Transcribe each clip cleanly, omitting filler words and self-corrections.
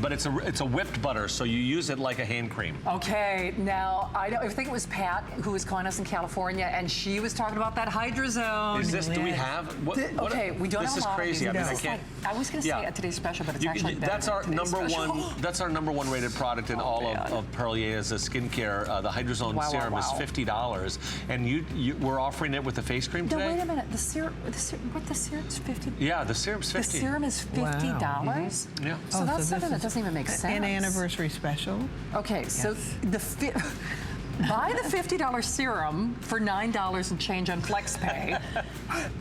But it's a whipped butter, so you use it like a hand cream. Okay, now I think it was Pat who was calling us in California, and she was talking about that HydroZone. Is this? Do we have? Okay, we don't this have is a lot crazy. of these. I mean, I can't. I was going to say today's special, but it's actually better that's our than number special. one. That's our number one rated product in all of Perlier as a skincare. The HydroZone Serum is $50, and we're offering it with the face cream today. No, wait a minute. The serum's $50. Yeah, the serum's $50. The serum is $50. Mm-hmm. Yeah. So that's something that doesn't even make sense. An anniversary special. Okay, so buy the $50 serum for $9 and change on FlexPay,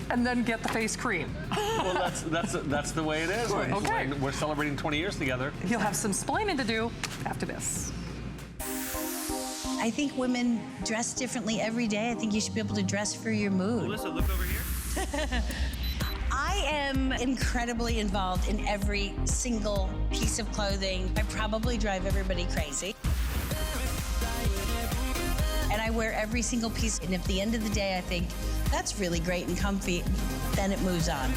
and then get the face cream. Well, that's the way it is. Okay. We're celebrating 20 years together. You'll have some splaining to do after this. I think women dress differently every day. I think you should be able to dress for your mood. Melissa, look over here. I am incredibly involved in every single piece of clothing. I probably drive everybody crazy. And I wear every single piece. And at the end of the day, I think that's really great and comfy. Then it moves on.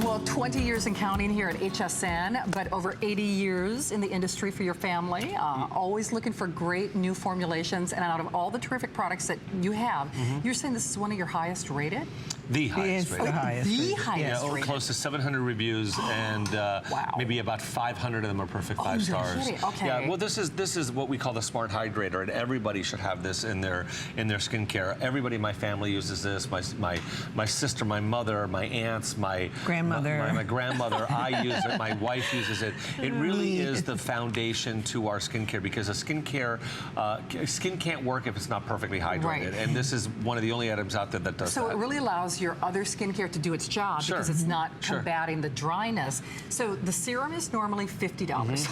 Well, 20 years and counting here at HSN, but over 80 years in the industry for your family. Always looking for great new formulations. And out of all the terrific products that you have, you're saying this is one of your highest rated? The highest rated. The highest rated. Yeah, close to 700 reviews, and maybe about 500 of them are perfect 5 stars. Okay. Yeah. Well, this is what we call the Smart Hydrator, and everybody should have this in their skincare. Everybody in my family uses this. My sister, my mother, my aunts, my grandmother. My grandmother. I use it. My wife uses it. It really is the foundation to our skincare, because skin can't work if it's not perfectly hydrated. Right. And this is one of the only items out there that does that. So it really allows your other skincare to do its job because it's not combating the dryness. So the serum is normally $50.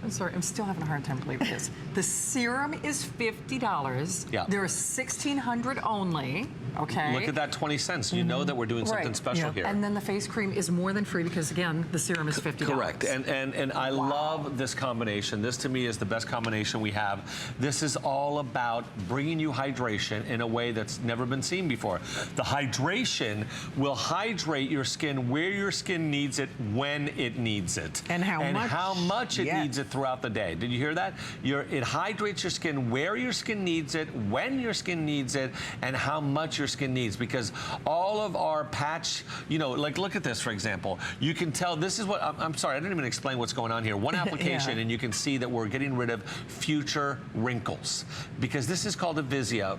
I'm sorry, I'm still having a hard time believing this. The serum is $50. Yeah. There are 1,600 only, okay? Look at that 20 cents. You know that we're doing something special here. And then the face cream is more than free because, again, the serum is $50. Correct. And I love this combination. This, to me, is the best combination we have. This is all about bringing you hydration in a way that's never been seen before. The hydration will hydrate your skin where your skin needs it, when it needs it. And how much it needs it throughout the day. Did you hear that? It hydrates your skin where your skin needs it, when your skin needs it, and how much your skin needs. Because all of our patch, like look at this, for example. You can tell this is what, I'm sorry, I didn't even explain what's going on here. One application and you can see that we're getting rid of future wrinkles. Because this is called a Visia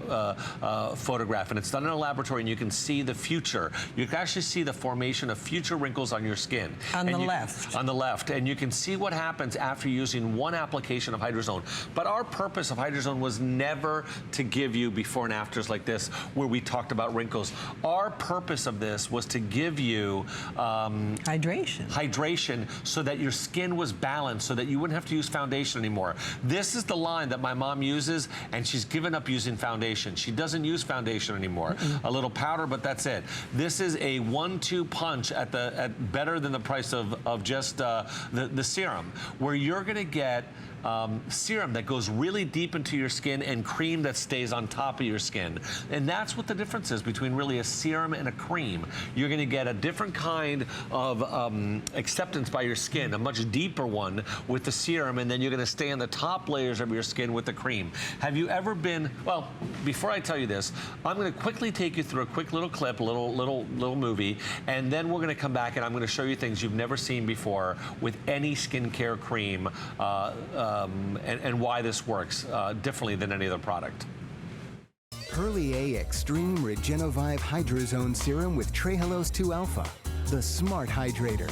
photograph, and it's done in a laboratory, and you can see the future. You can actually see the formation of future wrinkles on your skin. On the left. On the left. And you can see what happens after using one application of HydroZone. But our purpose of HydroZone was never to give you before and afters like this, where we talked about wrinkles. Our purpose of this was to give you hydration so that your skin was balanced, so that you wouldn't have to use foundation anymore. This is the line that my mom uses, and she's given up using foundation. She doesn't use foundation anymore. A little powder, but that's it. This is a 1-2 punch at better than the price of just the serum, where you're going to get serum that goes really deep into your skin and cream that stays on top of your skin. And that's what the difference is between really a serum and a cream. You're going to get a different kind of acceptance by your skin, a much deeper one with the serum, and then you're going to stay on the top layers of your skin with the cream. Have you ever been, well, before I tell you this, I'm going to quickly take you through a quick little clip, a little movie, and then we're going to come back and I'm going to show you things you've never seen before with any skincare cream, and why this works differently than any other product. Perlier Extreme Regenevive HydroZone Serum with Trehalose 2 Alpha, the Smart Hydrator.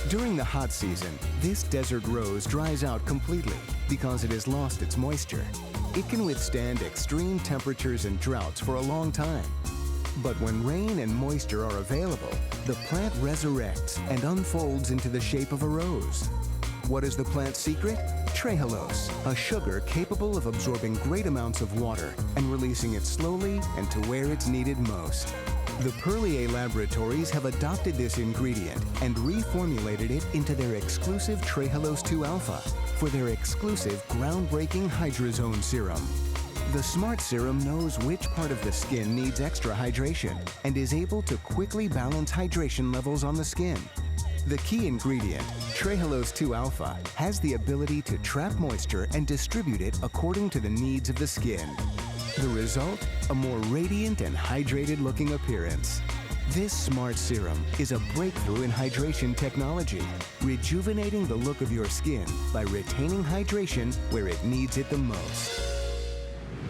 During the hot season, this desert rose dries out completely because it has lost its moisture. It can withstand extreme temperatures and droughts for a long time. But when rain and moisture are available, the plant resurrects and unfolds into the shape of a rose. What is the plant's secret? Trehalose, a sugar capable of absorbing great amounts of water and releasing it slowly and to where it's needed most. The Perlier laboratories have adopted this ingredient and reformulated it into their exclusive Trehalose 2 Alpha for their exclusive groundbreaking HydroZone Serum. The Smart Serum knows which part of the skin needs extra hydration and is able to quickly balance hydration levels on the skin. The key ingredient, Trehalose 2 Alpha, has the ability to trap moisture and distribute it according to the needs of the skin. The result? A more radiant and hydrated looking appearance. This Smart Serum is a breakthrough in hydration technology, rejuvenating the look of your skin by retaining hydration where it needs it the most.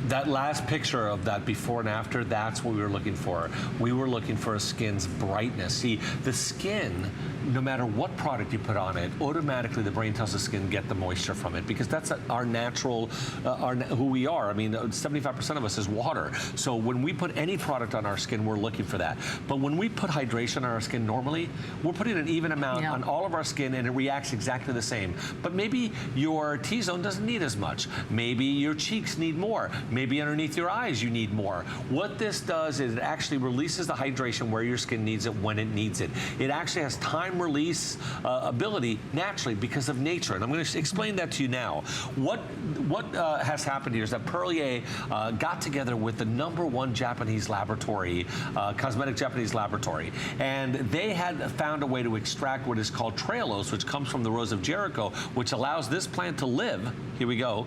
That last picture of that before and after, that's what we were looking for. We were looking for a skin's brightness. See, the skin, no matter what product you put on it, automatically the brain tells the skin get the moisture from it because that's our natural, who we are. I mean, 75% of us is water. So when we put any product on our skin, we're looking for that. But when we put hydration on our skin normally, we're putting an even amount on all of our skin and it reacts exactly the same. But maybe your T-zone doesn't need as much. Maybe your cheeks need more. Maybe underneath your eyes you need more. What this does is it actually releases the hydration where your skin needs it when it needs it. It actually has time release ability naturally because of nature. And I'm going to explain that to you now. What has happened here is that Perlier got together with the #1 Japanese laboratory, cosmetic Japanese laboratory. And they had found a way to extract what is called trehalose, which comes from the Rose of Jericho, which allows this plant to live. Here we go.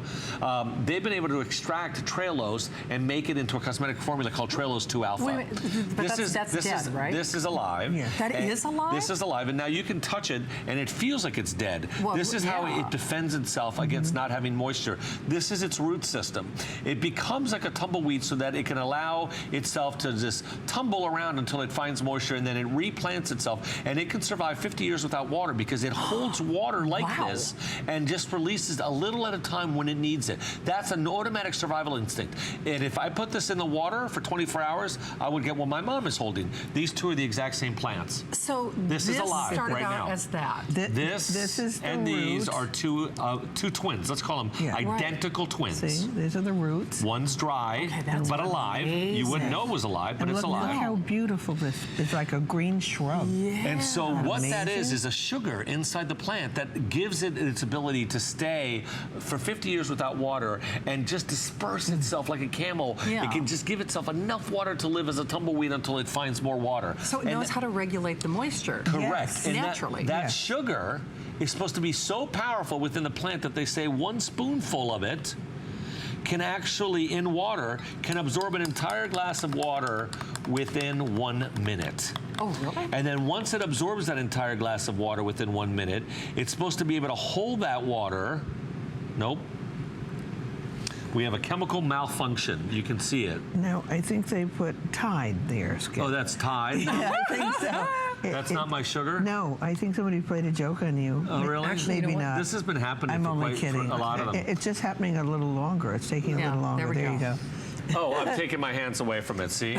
They've been able to extract trehalose and make it into a cosmetic formula called Trehalose 2 Alpha. Wait, but that's dead, right? This is alive. Yeah. That is alive? This is alive, and now you can touch it, and it feels like it's dead. Well, this is how it defends itself against not having moisture. This is its root system. It becomes like a tumbleweed so that it can allow itself to just tumble around until it finds moisture, and then it replants itself, and it can survive 50 years without water because it holds water like this and just releases a little at a time when it needs it. That's an automatic survival instinct. And if I put this in the water for 24 hours, I would get what my mom is holding. These two are the exact same plants. So this is alive started right out now. as that. This is the and these root. are two twins. Let's call them identical twins. See, these are the roots. One's dry, but alive. You wouldn't know it was alive, but And it's look, alive. Look how beautiful this is. It's like a green shrub. Yeah. And so what that Amazing. is a sugar inside the plant that gives it its ability to stay for 50 years without water and just disperse itself like a camel. Yeah. It can just give itself enough water to live as a tumbleweed until it finds more water. So it knows how to regulate the moisture. Correct. Yes. And Naturally. that sugar is supposed to be so powerful within the plant that they say 1 spoonful of it can actually, in water, can absorb an entire glass of water within 1 minute. Oh, really? And then once it absorbs that entire glass of water within 1 minute, it's supposed to be able to hold that water. Nope. We have a chemical malfunction. You can see it. Now, I think they put Tide there, Skip. Oh, that's Tide? Yeah, I think so. That's not my sugar? No, I think somebody played a joke on you. Oh, really? Actually, Maybe you know what? not. This has been happening I'm for, only kidding. for a lot of them. It's just happening a little longer. It's taking a little longer. there we you go. Oh, I'm taking my hands away from it, see?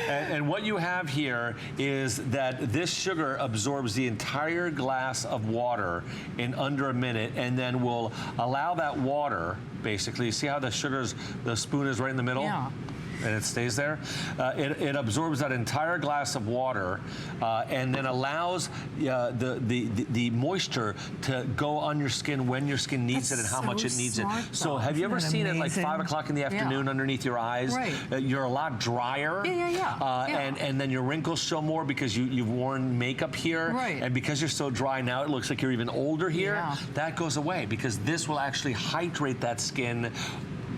And what you have here is that this sugar absorbs the entire glass of water in under a minute and then will allow that water, basically, see how the spoon is right in the middle? Yeah. And it stays there. It absorbs that entire glass of water and then allows the moisture to go on your skin when your skin needs it and how much it needs it. So have you ever seen it like 5 o'clock in the afternoon underneath your eyes? Right. You're a lot drier. And then your wrinkles show more because you've worn makeup here. Right. And because you're so dry now, it looks like you're even older here. Yeah. That goes away because this will actually hydrate that skin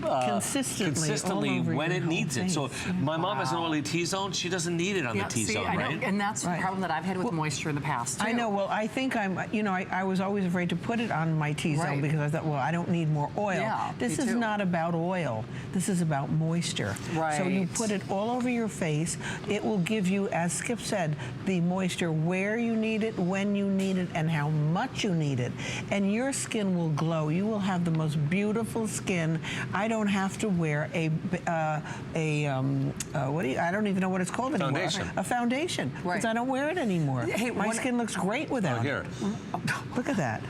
consistently all over when your it needs whole it. So face. my mom has an oily T-zone. She doesn't need it on the T-zone, I know, right? and that's the problem that I've had with moisture in the past, too. I know. Well, I think I was always afraid to put it on my T-zone because I thought, well, I don't need more oil. Yeah, this me is too. not about oil. This is about moisture. Right. So you put it all over your face. It will give you, as Skip said, the moisture where you need it, when you need it, and how much you need it. And your skin will glow. You will have the most beautiful skin. I don't have to wear I don't even know what it's called anymore. Foundation. A foundation. Right. Because I don't wear it anymore. Hey, my skin looks great without Here. it. Look at that.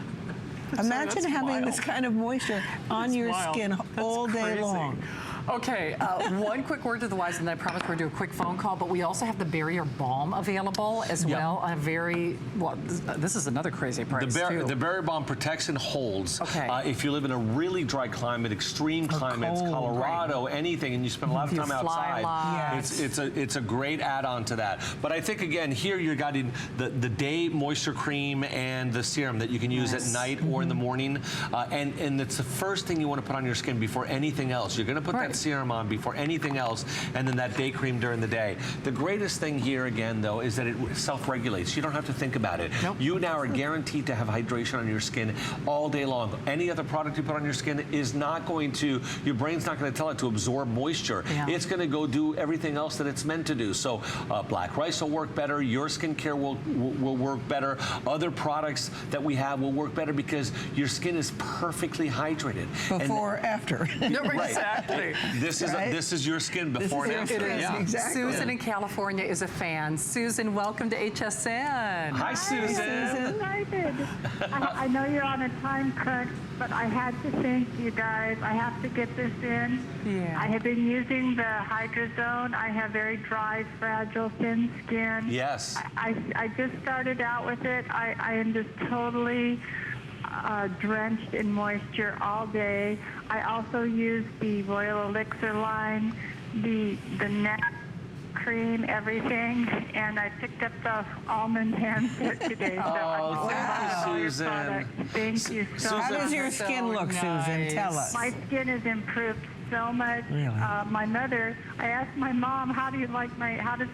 Imagine having this kind of moisture on your skin all day long. Okay, one quick word to the wise, and then I promise we're going to do a quick phone call, but we also have the Barrier Balm available as well on a very, well, this is another crazy price, too. The Barrier Balm protects and holds. Okay. If you live in a really dry climate, extreme climates, cold, Colorado, anything, and you spend a lot of You time fly a lot. outside, it's a great add-on to that. But I think, again, here you're getting the day moisture cream and the serum that you can use at night or in the morning. And it's the first thing you want to put on your skin before anything else. You're going to put that serum on before anything else, and then that day cream during the day. The greatest thing here, again, though, is that it self-regulates. You don't have to think about it. Nope. You now are guaranteed to have hydration on your skin all day long. Any other product you put on your skin is not going to, your brain's not going to tell it to absorb moisture. It's going to go do everything else that it's meant to do. So black rice will work better. Your skincare will work better. Other products that we have will work better because your skin is perfectly hydrated. Before or after. Exactly. This is your skin before and after. It is. Exactly. Susan in California is a fan. Susan, welcome to HSN. Hi, Susan. Excited. I know you're on a time crunch, but I had to thank you guys. I have to get this in. Yeah. I have been using the HydroZone. I have very dry, fragile, thin skin. Yes. I just started out with it. I am just totally drenched in moisture all day. I also use the Royal Elixir line, the neck cream, everything, and I picked up the almond hand set today. So thank you, Susan. Thank you so much. How does your skin look, Susan? Tell us. My skin has improved so much. Really? My mother, I asked my mom, how does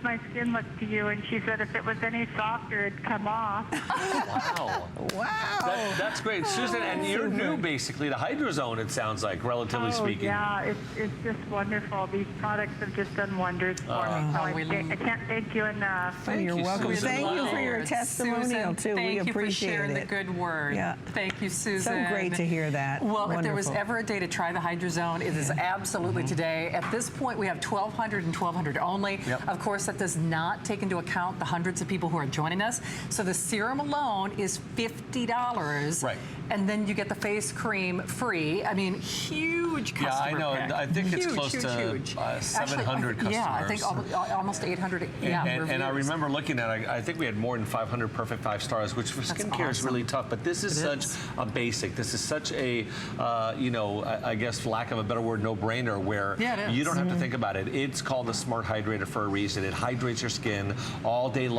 my skin look to you? And she said if it was any softer, it'd come off. Wow. Wow. That's great. Susan, and you're new, basically, to HydroZone, it sounds like, relatively speaking. Yeah, it's just wonderful. These products have just done wonders for me. So I can't thank you enough. You're welcome. Susan. Thank you for your testimonial, Susan, too. We thank you for appreciate sharing it. the good word. Yeah. Thank you, Susan. So great to hear that. Well, if there was Wonderful. ever a day to try the HydroZone, it is absolutely today. At this point, we have 1,200 and 1,200 only. Of course, that does not take into account the hundreds of people who are joining us. So the serum alone is $50. Right. And then you get the face cream free. I mean, huge customer Yeah, I know. pick. I think it's Huge, close huge, to huge. 700 customers. Yeah, I think almost 800 And I reviews. remember looking at it, I think we had more than 500 perfect 5 stars, which for skincare is awesome. really tough. But this is such a basic. This is such a, I guess, for lack of a better word, no-brainer, where Yeah, it is. you don't have to think about it. It's called the Smart Hydrator for a reason. It hydrates your skin all day long.